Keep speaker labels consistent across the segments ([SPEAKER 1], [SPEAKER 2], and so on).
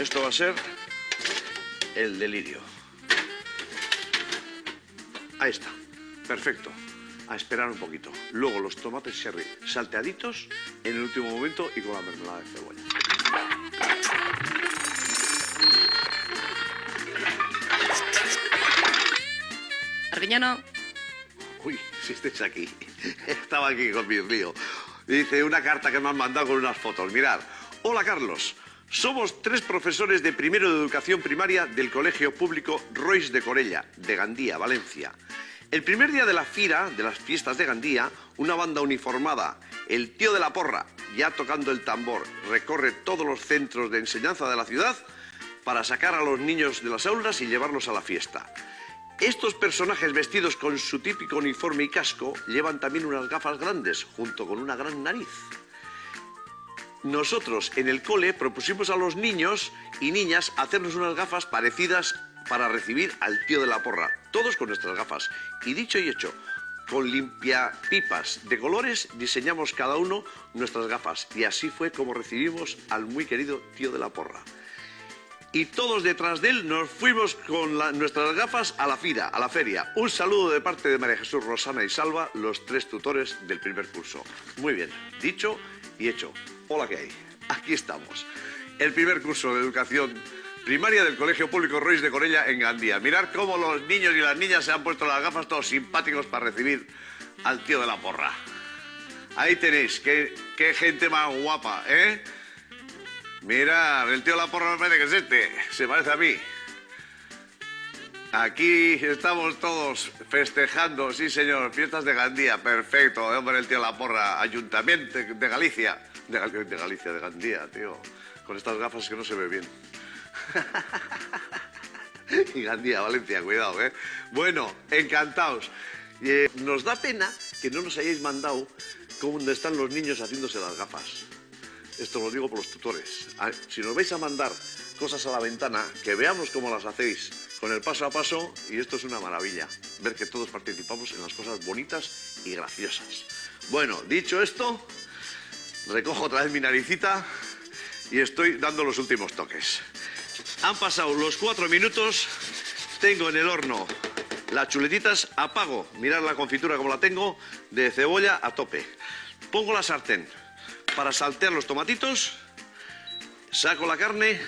[SPEAKER 1] Esto va a ser el delirio. Ahí está. Perfecto. A esperar un poquito. Luego los tomates cherry salteaditos en el último momento y con la mermelada de cebolla.
[SPEAKER 2] Arguiñano.
[SPEAKER 1] Uy, si estáis aquí. Estaba aquí con mi lío. Dice una carta que me han mandado con unas fotos. Mirad. Hola, Carlos. Somos 3 profesores de primero de educación primaria del Colegio Público Rois de Corella, de Gandía, Valencia. El primer día de la fira, de las fiestas de Gandía, una banda uniformada, el tío de la porra, ya tocando el tambor, recorre todos los centros de enseñanza de la ciudad para sacar a los niños de las aulas y llevarlos a la fiesta. Estos personajes vestidos con su típico uniforme y casco llevan también unas gafas grandes, junto con una gran nariz. Nosotros en el cole propusimos a los niños y niñas hacernos unas gafas parecidas para recibir al tío de la porra, todos con nuestras gafas. Y dicho y hecho, con limpiapipas de colores diseñamos cada uno nuestras gafas y así fue como recibimos al muy querido tío de la porra. Y todos detrás de él nos fuimos con nuestras gafas a la feria. Un saludo de parte de María Jesús, Rosana y Salva, los 3 tutores del primer curso. Muy bien, dicho y hecho. Hola, ¿qué hay? Aquí estamos. El primer curso de educación primaria del Colegio Público Rois de Corella en Gandía. Mirad cómo los niños y las niñas se han puesto las gafas todos simpáticos para recibir al tío de la porra. Ahí tenéis, qué gente más guapa, ¿eh? Mirad, el tío de la porra me parece que es este, se parece a mí. Aquí estamos todos festejando, sí señor, fiestas de Gandía, perfecto, hombre, el tío de la porra, Ayuntamiento de Galicia. De Galicia, de Gandía, tío. Con estas gafas que no se ve bien. Y Gandía, Valencia, cuidado, ¿eh? Bueno, encantados. Nos da pena que no nos hayáis mandado dónde están los niños haciéndose las gafas. Esto lo digo por los tutores. Si nos vais a mandar cosas a la ventana, que veamos cómo las hacéis con el paso a paso, y esto es una maravilla. Ver que todos participamos en las cosas bonitas y graciosas. Bueno, dicho esto, recojo otra vez mi naricita y estoy dando los últimos toques. Han pasado los 4 minutos, tengo en el horno las chuletitas, apago, mirad la confitura como la tengo, de cebolla a tope. Pongo la sartén para saltear los tomatitos, saco la carne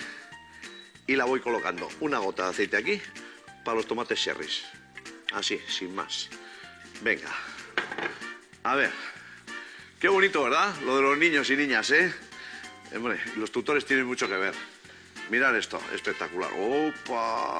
[SPEAKER 1] y la voy colocando. Una gota de aceite aquí para los tomates cherries. Así, sin más. Venga, a ver. Qué bonito, ¿verdad? Lo de los niños y niñas, ¿eh? Hombre, los tutores tienen mucho que ver. Mirad esto, espectacular. ¡Opa!